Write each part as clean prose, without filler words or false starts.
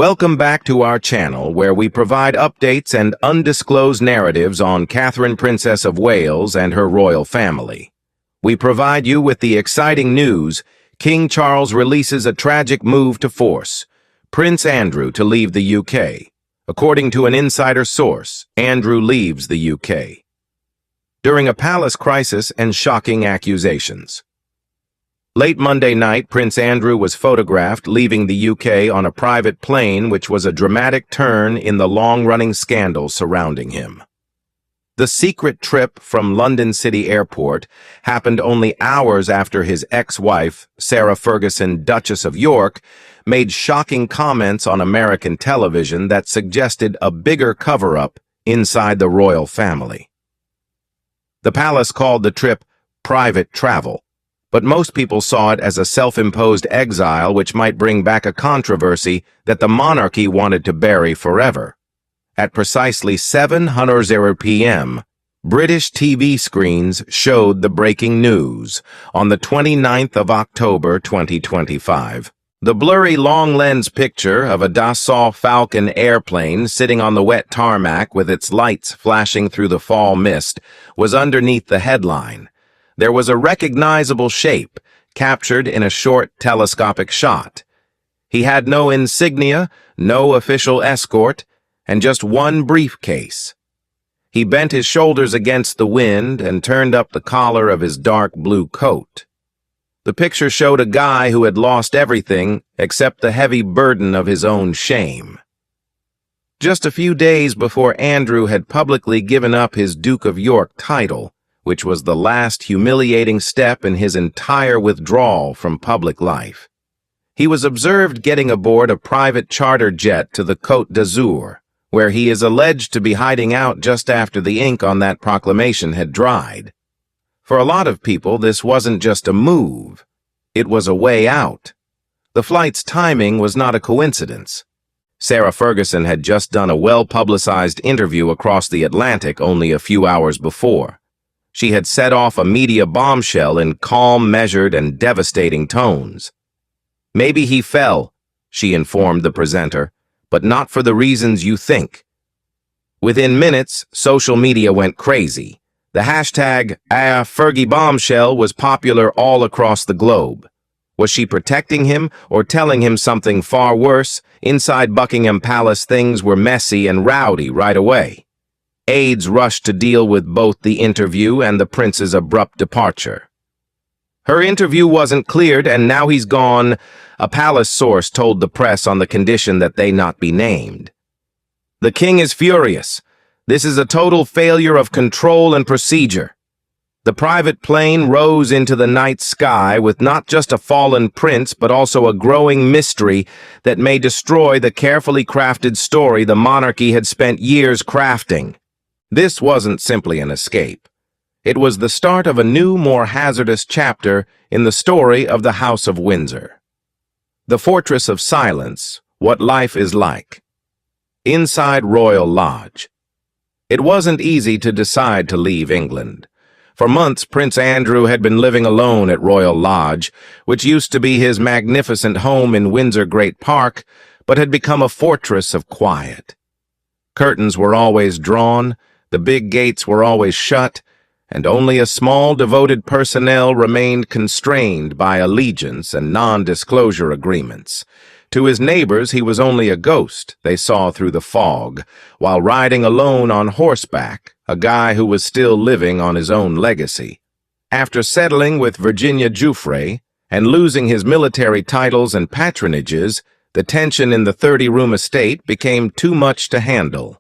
Welcome back to our channel, where we provide updates and undisclosed narratives on Catherine, Princess of Wales, and her royal family. We provide you with the exciting news: King Charles releases a tragic move to force Prince Andrew to leave the UK. According to an insider source, Andrew leaves the UK during a palace crisis and shocking accusations. Late Monday night, Prince Andrew was photographed leaving the UK on a private plane, which was a dramatic turn in the long-running scandal surrounding him. The secret trip from London City Airport happened only hours after his ex-wife, Sarah Ferguson, Duchess of York, made shocking comments on American television that suggested a bigger cover-up inside the royal family. The palace called the trip private travel, but most people saw it as a self-imposed exile which might bring back a controversy that the monarchy wanted to bury forever. At precisely 7:00 p.m., British TV screens showed the breaking news. On the 29th of October 2025, the blurry long-lens picture of a Dassault Falcon airplane sitting on the wet tarmac with its lights flashing through the fall mist was underneath the headline. There was a recognizable shape, captured in a short telescopic shot. He had no insignia, no official escort, and just one briefcase. He bent his shoulders against the wind and turned up the collar of his dark blue coat. The picture showed a guy who had lost everything except the heavy burden of his own shame. Just a few days before Andrew had publicly given up his Duke of York title, which was the last humiliating step in his entire withdrawal from public life. He was observed getting aboard a private charter jet to the Côte d'Azur, where he is alleged to be hiding out just after the ink on that proclamation had dried. For a lot of people, this wasn't just a move. It was a way out. The flight's timing was not a coincidence. Sarah Ferguson had just done a well-publicized interview across the Atlantic only a few hours before. She had set off a media bombshell in calm, measured, and devastating tones. "Maybe he fell," she informed the presenter, "but not for the reasons you think." Within minutes, social media went crazy. The hashtag #FergieBombshell was popular all across the globe. Was she protecting him or telling him something far worse? Inside Buckingham Palace, things were messy and rowdy right away. Aides rushed to deal with both the interview and the prince's abrupt departure. "Her interview wasn't cleared, and now he's gone," a palace source told the press on the condition that they not be named. "The king is furious. This is a total failure of control and procedure." The private plane rose into the night sky with not just a fallen prince, but also a growing mystery that may destroy the carefully crafted story the monarchy had spent years crafting. This wasn't simply an escape. It was the start of a new, more hazardous chapter in the story of the House of Windsor. The Fortress of Silence: What Life is Like. Inside Royal Lodge. It wasn't easy to decide to leave England. For months, Prince Andrew had been living alone at Royal Lodge, which used to be his magnificent home in Windsor Great Park, but had become a fortress of quiet. Curtains were always drawn, the big gates were always shut, and only a small devoted personnel remained constrained by allegiance and non-disclosure agreements. To his neighbors, he was only a ghost they saw through the fog, while riding alone on horseback, a guy who was still living on his own legacy. After settling with Virginia Giuffre and losing his military titles and patronages, the tension in the 30-room estate became too much to handle.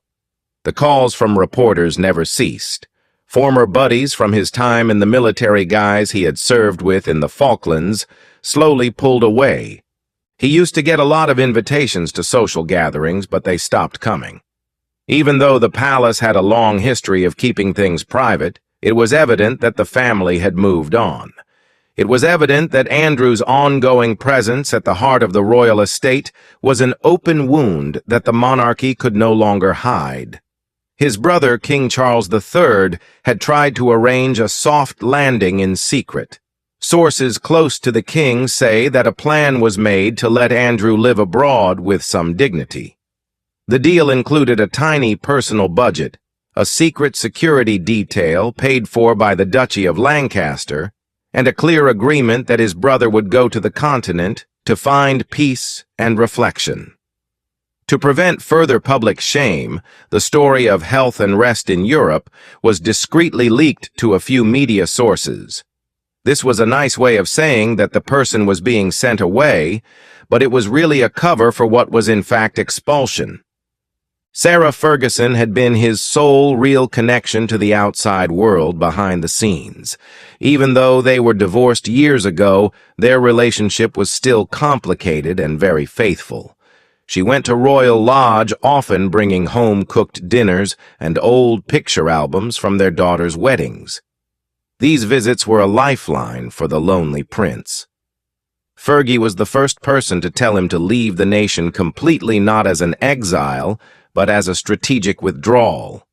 The calls from reporters never ceased. Former buddies from his time in the military, guys he had served with in the Falklands, slowly pulled away. He used to get a lot of invitations to social gatherings, but they stopped coming. Even though the palace had a long history of keeping things private, it was evident that the family had moved on. It was evident that Andrew's ongoing presence at the heart of the royal estate was an open wound that the monarchy could no longer hide. His brother, King Charles III, had tried to arrange a soft landing in secret, Sources close to the king say that a plan was made to let Andrew live abroad with some dignity. The deal included a tiny personal budget, a secret security detail paid for by the Duchy of Lancaster, and a clear agreement that his brother would go to the continent to find peace and reflection. To prevent further public shame, the story of health and rest in Europe was discreetly leaked to a few media sources. This was a nice way of saying that the person was being sent away, but it was really a cover for what was in fact expulsion. Sarah Ferguson had been his sole real connection to the outside world behind the scenes. Even though they were divorced years ago, their relationship was still complicated and very faithful. She went to Royal Lodge, often bringing home-cooked dinners and old picture albums from their daughters' weddings. These visits were a lifeline for the lonely prince. Fergie was the first person to tell him to leave the nation completely, not as an exile, but as a strategic withdrawal.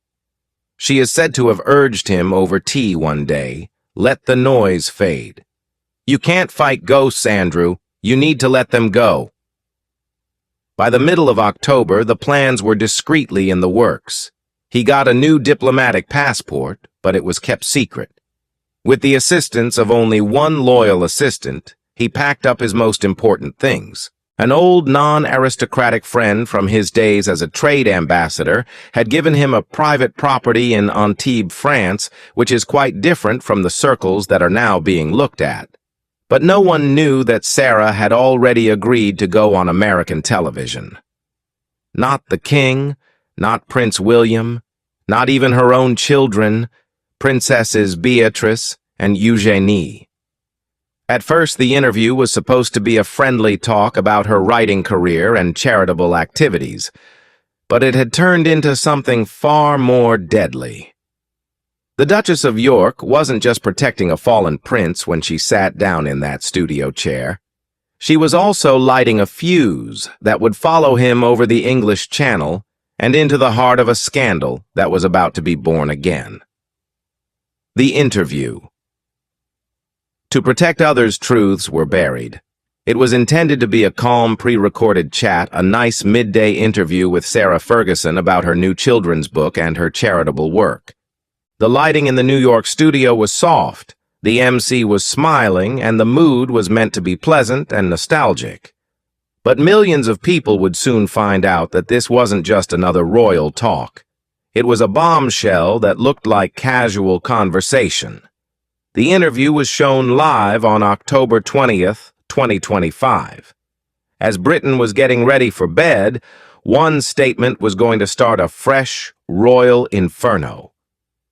She is said to have urged him over tea one day, "Let the noise fade. You can't fight ghosts, Andrew. You need to let them go." By the middle of October, the plans were discreetly in the works. He got a new diplomatic passport, but it was kept secret. With the assistance of only one loyal assistant, he packed up his most important things. An old non-aristocratic friend from his days as a trade ambassador had given him a private property in Antibes, France, which is quite different from the circles that are now being looked at. But no one knew that Sarah had already agreed to go on American television. Not the king, not Prince William, not even her own children, Princesses Beatrice and Eugenie. At first, the interview was supposed to be a friendly talk about her writing career and charitable activities, but it had turned into something far more deadly. The Duchess of York wasn't just protecting a fallen prince when she sat down in that studio chair. She was also lighting a fuse that would follow him over the English Channel and into the heart of a scandal that was about to be born again. The interview. To protect others, truths were buried. It was intended to be a calm, pre-recorded chat, a nice midday interview with Sarah Ferguson about her new children's book and her charitable work. The lighting in the New York studio was soft, the MC was smiling, and the mood was meant to be pleasant and nostalgic. But millions of people would soon find out that this wasn't just another royal talk. It was a bombshell that looked like casual conversation. The interview was shown live on October 20th, 2025. As Britain was getting ready for bed, one statement was going to start a fresh, royal inferno.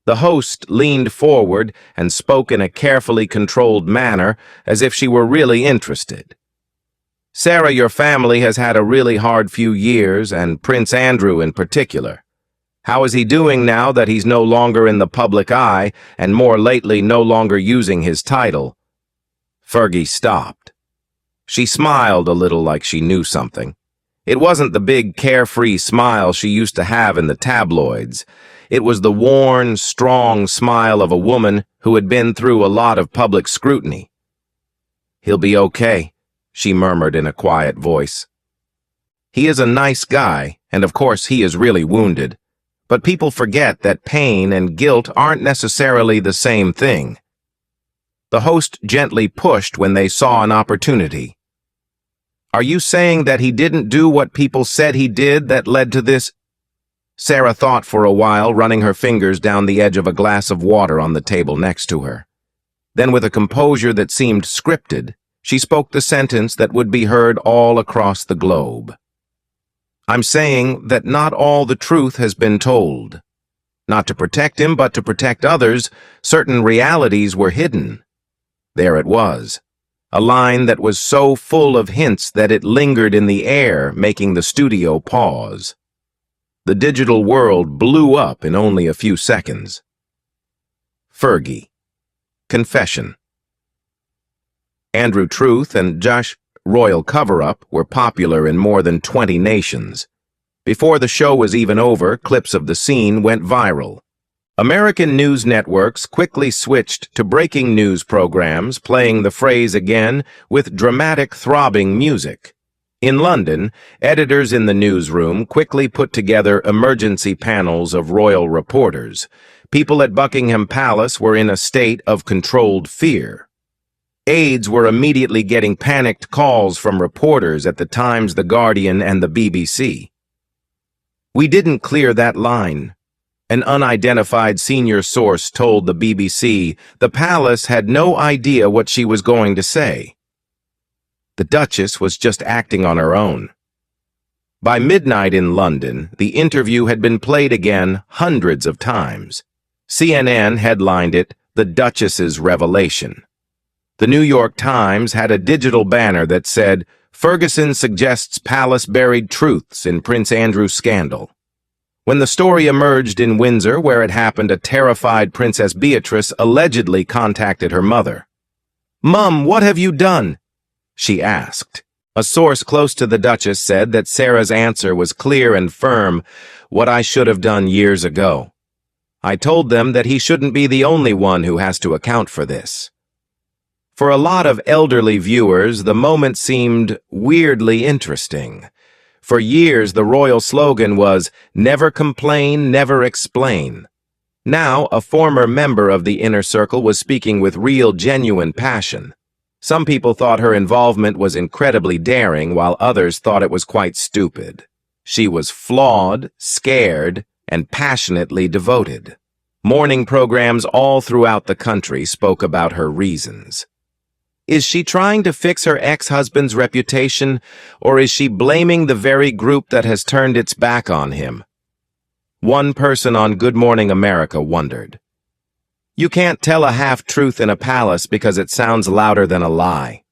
The host leaned forward and spoke in a carefully controlled manner, as if she were really interested. "Sarah, your family has had a really hard few years, and Prince Andrew in particular. How is he doing now that he's no longer in the public eye, and more lately no longer using his title?" Fergie stopped. She smiled a little like she knew something. It wasn't the big carefree smile she used to have in the tabloids. It was the worn, strong smile of a woman who had been through a lot of public scrutiny. "He'll be okay," she murmured in a quiet voice. "He is a nice guy, and of course he is really wounded. But people forget that pain and guilt aren't necessarily the same thing." The host gently pushed when they saw an opportunity. "Are you saying that he didn't do what people said he did that led to this?" Sarah thought for a while, running her fingers down the edge of a glass of water on the table next to her. Then, with a composure that seemed scripted, she spoke the sentence that would be heard all across the globe. "I'm saying that not all the truth has been told. Not to protect him, but to protect others, certain realities were hidden." There it was, a line that was so full of hints that it lingered in the air, making the studio pause. The digital world blew up in only a few seconds. Fergie. Confession. Andrew Truth and Josh Royal Cover-Up were popular in more than 20 nations. Before the show was even over, clips of the scene went viral. American news networks quickly switched to breaking news programs, playing the phrase again with dramatic, throbbing music. In London, editors in the newsroom quickly put together emergency panels of royal reporters. People at Buckingham Palace were in a state of controlled fear. Aides were immediately getting panicked calls from reporters at the Times, The Guardian, and the BBC. "We didn't clear that line," an unidentified senior source told the BBC. The palace had no idea what she was going to say. The Duchess was just acting on her own. By midnight in London, the interview had been played again hundreds of times. CNN headlined it, "The Duchess's Revelation." The New York Times had a digital banner that said, "Ferguson suggests palace buried truths in Prince Andrew scandal." When the story emerged in Windsor, where it happened, a terrified Princess Beatrice allegedly contacted her mother. "Mum, what have you done?" she asked. A source close to the Duchess said that Sarah's answer was clear and firm, "What I should have done years ago. I told them that he shouldn't be the only one who has to account for this." For a lot of elderly viewers, the moment seemed weirdly interesting. For years, the royal slogan was, "Never complain, never explain." Now, a former member of the inner circle was speaking with real, genuine passion. Some people thought her involvement was incredibly daring, while others thought it was quite stupid. She was flawed, scared, and passionately devoted. Morning programs all throughout the country spoke about her reasons. Is she trying to fix her ex-husband's reputation, or is she blaming the very group that has turned its back on him? One person on Good Morning America wondered. You can't tell a half-truth in a palace because it sounds louder than a lie.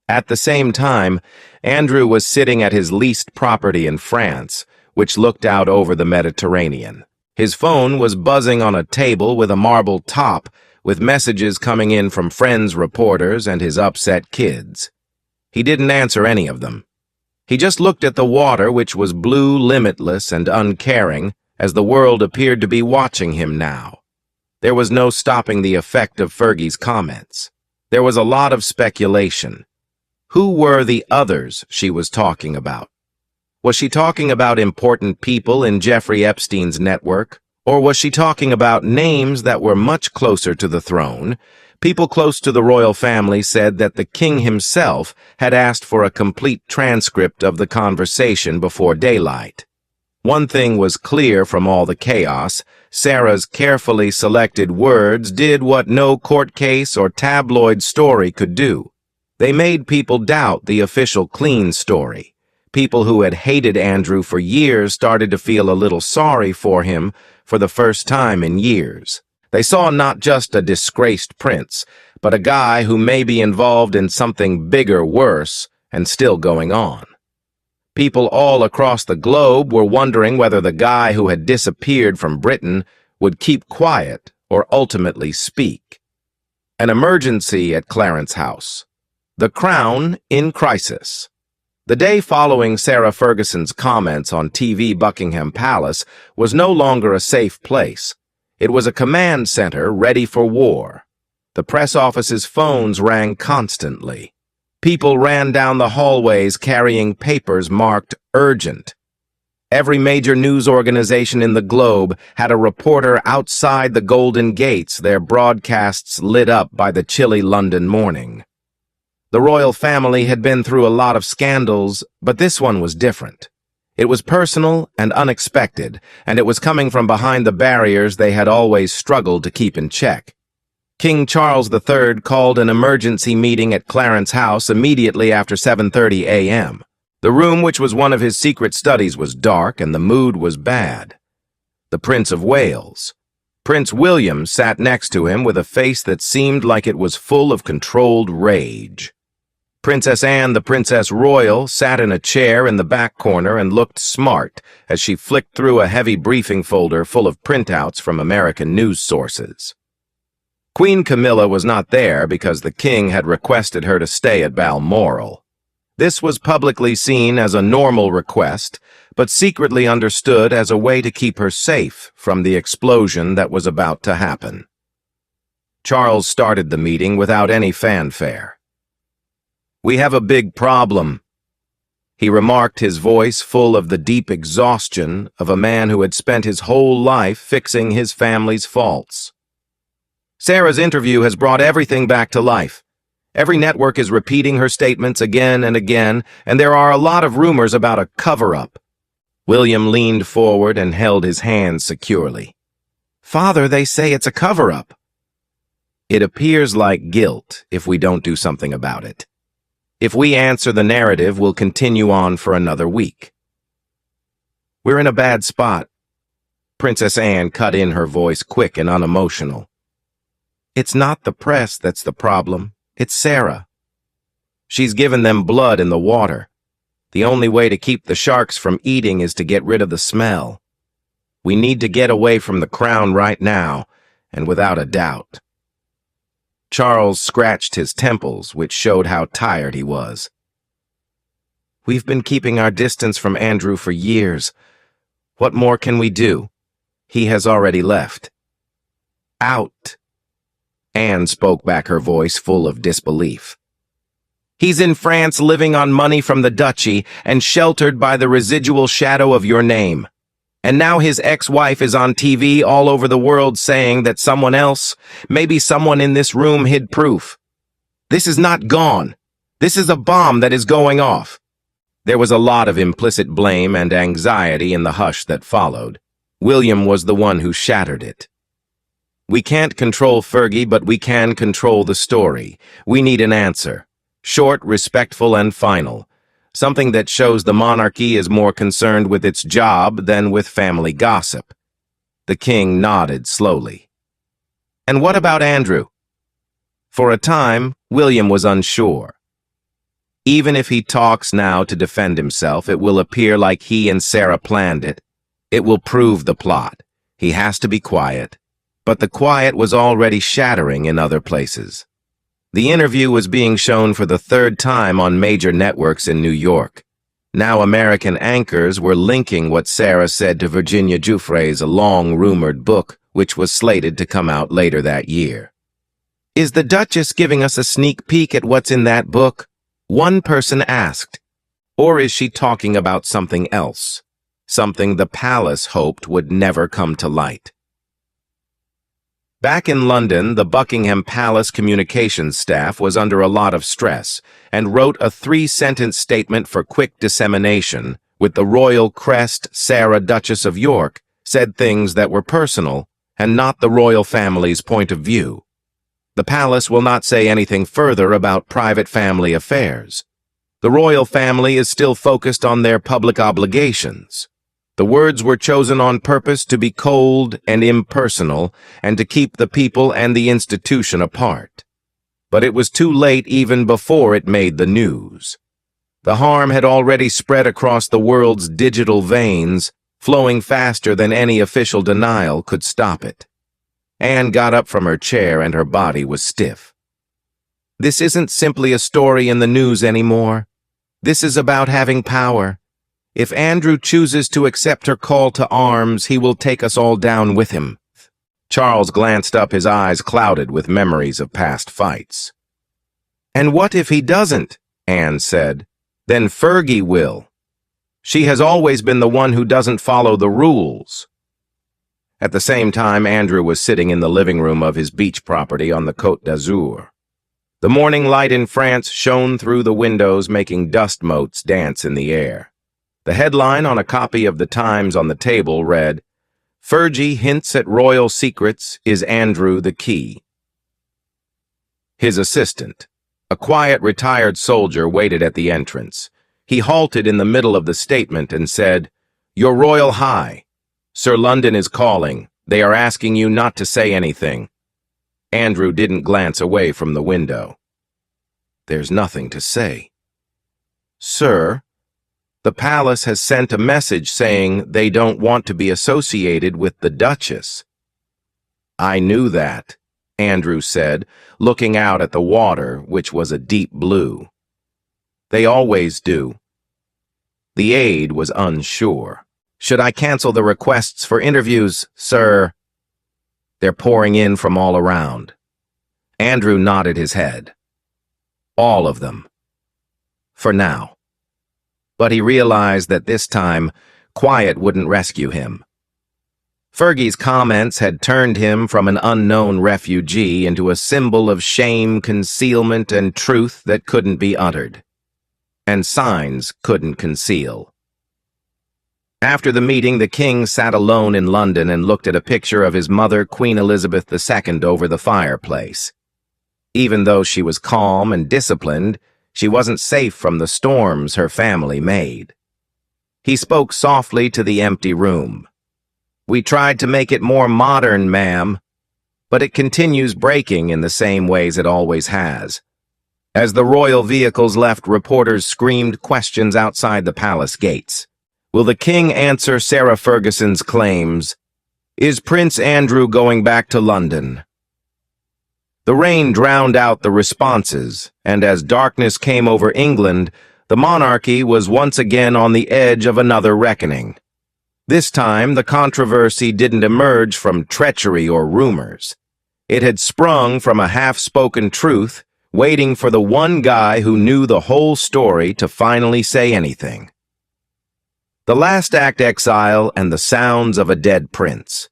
At the same time, Andrew was sitting at his leased property in France, which looked out over the Mediterranean. His phone was buzzing on a table with a marble top, with messages coming in from friends, reporters, and his upset kids. He didn't answer any of them. He just looked at the water, which was blue, limitless, and uncaring, as the world appeared to be watching him now. There was no stopping the effect of Fergie's comments. There was a lot of speculation. Who were the others she was talking about? Was she talking about important people in Jeffrey Epstein's network? Or was she talking about names that were much closer to the throne? People close to the royal family said that the king himself had asked for a complete transcript of the conversation before daylight. One thing was clear from all the chaos: Sarah's carefully selected words did what no court case or tabloid story could do. They made people doubt the official clean story. People who had hated Andrew for years started to feel a little sorry for him for the first time in years. They saw not just a disgraced prince, but a guy who may be involved in something bigger, worse, and still going on. People all across the globe were wondering whether the guy who had disappeared from Britain would keep quiet or ultimately speak. An emergency at Clarence House. The Crown in crisis. The day following Sarah Ferguson's comments on TV, Buckingham Palace was no longer a safe place. It was a command center ready for war. The press office's phones rang constantly. People ran down the hallways carrying papers marked urgent. Every major news organization in the globe had a reporter outside the Golden Gates, their broadcasts lit up by the chilly London morning. The royal family had been through a lot of scandals, but this one was different. It was personal and unexpected, and it was coming from behind the barriers they had always struggled to keep in check. King Charles III called an emergency meeting at Clarence House immediately after 7:30 a.m. The room, which was one of his secret studies, was dark, and the mood was bad. The Prince of Wales. Prince William sat next to him with a face that seemed like it was full of controlled rage. Princess Anne, the Princess Royal, sat in a chair in the back corner and looked smart as she flicked through a heavy briefing folder full of printouts from American news sources. Queen Camilla was not there because the king had requested her to stay at Balmoral. This was publicly seen as a normal request, but secretly understood as a way to keep her safe from the explosion that was about to happen. Charles started the meeting without any fanfare. "We have a big problem," he remarked, his voice full of the deep exhaustion of a man who had spent his whole life fixing his family's faults. "Sarah's interview has brought everything back to life. Every network is repeating her statements again and again, and there are a lot of rumors about a cover-up." William leaned forward and held his hands securely. "Father, they say it's a cover-up." "It appears like guilt if we don't do something about it. If we answer the narrative, we'll continue on for another week." "We're in a bad spot." Princess Anne cut in, her voice quick and unemotional. "It's not the press that's the problem. It's Sarah. She's given them blood in the water. The only way to keep the sharks from eating is to get rid of the smell. We need to get away from the crown right now, and without a doubt." Charles scratched his temples, which showed how tired he was. "We've been keeping our distance from Andrew for years. What more can we do? He has already left." "Out." Anne spoke back, her voice full of disbelief. "He's in France, living on money from the duchy and sheltered by the residual shadow of your name. And now his ex-wife is on TV all over the world saying that someone else, maybe someone in this room, hid proof. This is not gone. This is a bomb that is going off." There was a lot of implicit blame and anxiety in the hush that followed. William was the one who shattered it. "We can't control Fergie, but we can control the story. We need an answer. Short, respectful, and final. Something that shows the monarchy is more concerned with its job than with family gossip." The king nodded slowly. "And what about Andrew?" For a time, William was unsure. Even if he talks now to defend himself, it will appear like he and Sarah planned it. It will prove the plot. He has to be quiet. But the quiet was already shattering in other places. The interview was being shown for the third time on major networks in New York. Now American anchors were linking what Sarah said to Virginia Giuffre's long-rumored book, which was slated to come out later that year. "Is the Duchess giving us a sneak peek at what's in that book?" one person asked. "Or is she talking about something else? Something the palace hoped would never come to light?" Back in London, the Buckingham Palace communications staff was under a lot of stress and wrote a 3-sentence statement for quick dissemination, with the royal crest. Sarah, Duchess of York, said things that were personal and not the royal family's point of view. The palace will not say anything further about private family affairs. The royal family is still focused on their public obligations. The words were chosen on purpose to be cold and impersonal and to keep the people and the institution apart. But it was too late even before it made the news. The harm had already spread across the world's digital veins, flowing faster than any official denial could stop it. Anne got up from her chair and her body was stiff. "This isn't simply a story in the news anymore. This is about having power. If Andrew chooses to accept her call to arms, he will take us all down with him." Charles glanced up, his eyes clouded with memories of past fights. "And what if he doesn't?" Anne said. "Then Fergie will. She has always been the one who doesn't follow the rules." At the same time, Andrew was sitting in the living room of his beach property on the Côte d'Azur. The morning light in France shone through the windows, making dust motes dance in the air. The headline on a copy of the Times on the table read, "Fergie hints at royal secrets, is Andrew the key?" His assistant, a quiet retired soldier, waited at the entrance. He halted in the middle of the statement and said, "Your Royal High, Sir London is calling. They are asking you not to say anything." Andrew didn't glance away from the window. "There's nothing to say." "Sir, the palace has sent a message saying they don't want to be associated with the Duchess." "I knew that," Andrew said, looking out at the water, which was a deep blue. "They always do." The aide was unsure. "Should I cancel the requests for interviews, sir?" "They're pouring in from all around." Andrew nodded his head. "All of them. For now." But he realized that this time, quiet wouldn't rescue him. Fergie's comments had turned him from an unknown refugee into a symbol of shame, concealment, and truth that couldn't be uttered. And signs couldn't conceal. After the meeting, the king sat alone in London and looked at a picture of his mother, Queen Elizabeth II, over the fireplace. Even though she was calm and disciplined, she wasn't safe from the storms her family made. He spoke softly to the empty room. "We tried to make it more modern, ma'am, but it continues breaking in the same ways it always has." As the royal vehicles left, reporters screamed questions outside the palace gates. Will the king answer Sarah Ferguson's claims? Is Prince Andrew going back to London? The rain drowned out the responses, and as darkness came over England, the monarchy was once again on the edge of another reckoning. This time, the controversy didn't emerge from treachery or rumors. It had sprung from a half-spoken truth, waiting for the one guy who knew the whole story to finally say anything. The Last Act: Exile and the Sounds of a Dead Prince.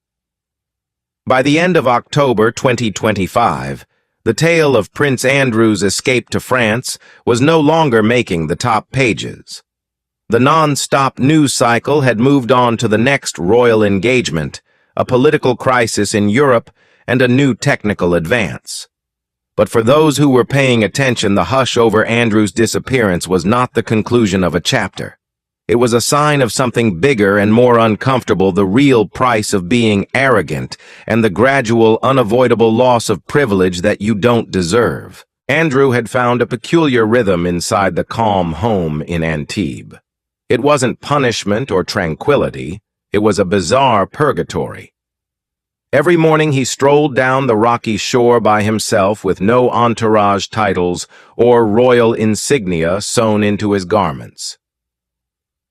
By the end of October 2025, the tale of Prince Andrew's escape to France was no longer making the top pages. The non-stop news cycle had moved on to the next royal engagement, a political crisis in Europe, and a new technical advance. But for those who were paying attention, the hush over Andrew's disappearance was not the conclusion of a chapter. It was a sign of something bigger and more uncomfortable, the real price of being arrogant and the gradual, unavoidable loss of privilege that you don't deserve. Andrew had found a peculiar rhythm inside the calm home in Antibes. It wasn't punishment or tranquility, it was a bizarre purgatory. Every morning he strolled down the rocky shore by himself with no entourage titles or royal insignia sewn into his garments.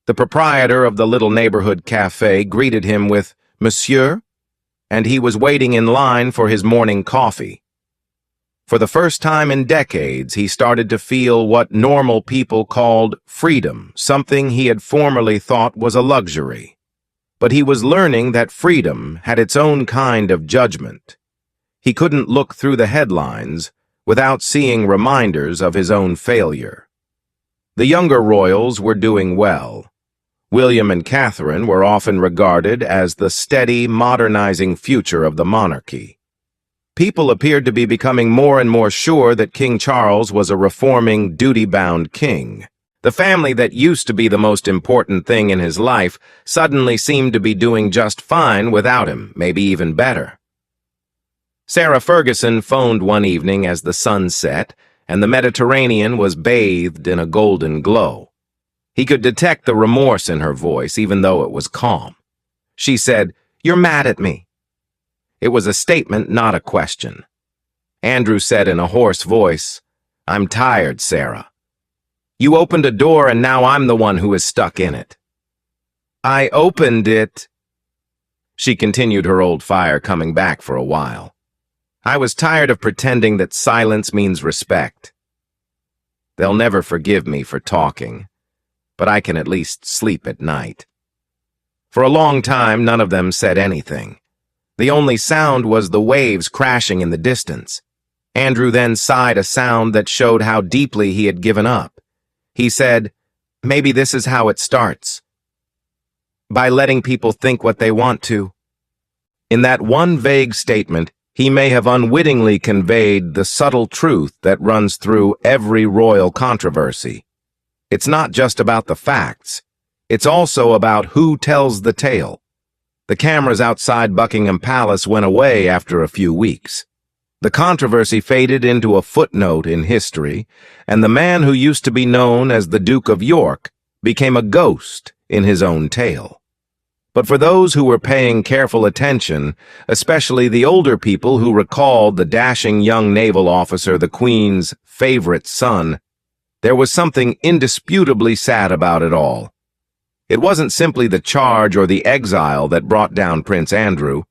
The proprietor of the little neighborhood cafe greeted him with "Monsieur," and he was waiting in line for his morning coffee. For the first time in decades, he started to feel what normal people called freedom, something he had formerly thought was a luxury. But he was learning that freedom had its own kind of judgment. He couldn't look through the headlines without seeing reminders of his own failure. The younger royals were doing well. William and Catherine were often regarded as the steady, modernizing future of the monarchy. People appeared to be becoming more and more sure that King Charles was a reforming, duty-bound king. The family that used to be the most important thing in his life suddenly seemed to be doing just fine without him, maybe even better. Sarah Ferguson phoned one evening as the sun set, and the Mediterranean was bathed in a golden glow. He could detect the remorse in her voice, even though it was calm. She said, "You're mad at me." It was a statement, not a question. Andrew said in a hoarse voice, "I'm tired, Sarah. You opened a door and now I'm the one who is stuck in it." "I opened it." She continued, her old fire coming back for a while. "I was tired of pretending that silence means respect. They'll never forgive me for talking, but I can at least sleep at night." For a long time, none of them said anything. The only sound was the waves crashing in the distance. Andrew then sighed, a sound that showed how deeply he had given up. He said, "Maybe this is how it starts. By letting people think what they want to." In that one vague statement, he may have unwittingly conveyed the subtle truth that runs through every royal controversy. It's not just about the facts. It's also about who tells the tale. The cameras outside Buckingham Palace went away after a few weeks. The controversy faded into a footnote in history, and the man who used to be known as the Duke of York became a ghost in his own tale. But for those who were paying careful attention, especially the older people who recalled the dashing young naval officer, the Queen's favorite son, there was something indisputably sad about it all. It wasn't simply the charge or the exile that brought down Prince Andrew.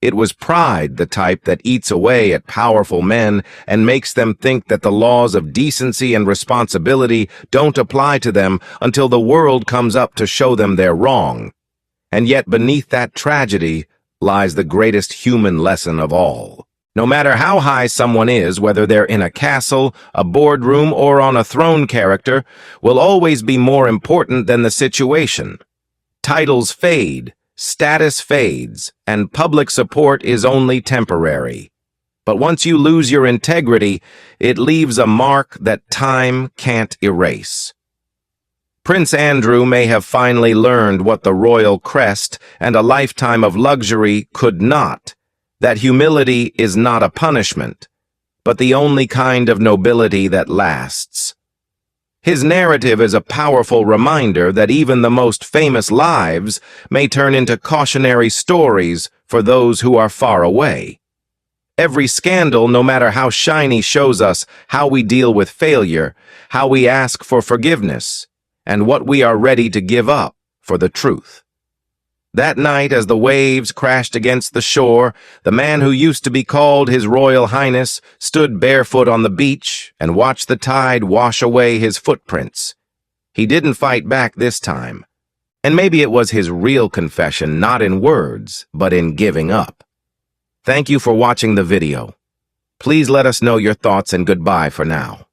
It was pride, the type that eats away at powerful men and makes them think that the laws of decency and responsibility don't apply to them until the world comes up to show them they're wrong. And yet beneath that tragedy lies the greatest human lesson of all. No matter how high someone is, whether they're in a castle, a boardroom, or on a throne, character will always be more important than the situation. Titles fade, status fades, and public support is only temporary. But once you lose your integrity, it leaves a mark that time can't erase. Prince Andrew may have finally learned what the royal crest and a lifetime of luxury could not, that humility is not a punishment, but the only kind of nobility that lasts. His narrative is a powerful reminder that even the most famous lives may turn into cautionary stories for those who are far away. Every scandal, no matter how shiny, shows us how we deal with failure, how we ask for forgiveness, and what we are ready to give up for the truth. That night, as the waves crashed against the shore, the man who used to be called His Royal Highness stood barefoot on the beach and watched the tide wash away his footprints. He didn't fight back this time. And maybe it was his real confession, not in words, but in giving up. Thank you for watching the video. Please let us know your thoughts and goodbye for now.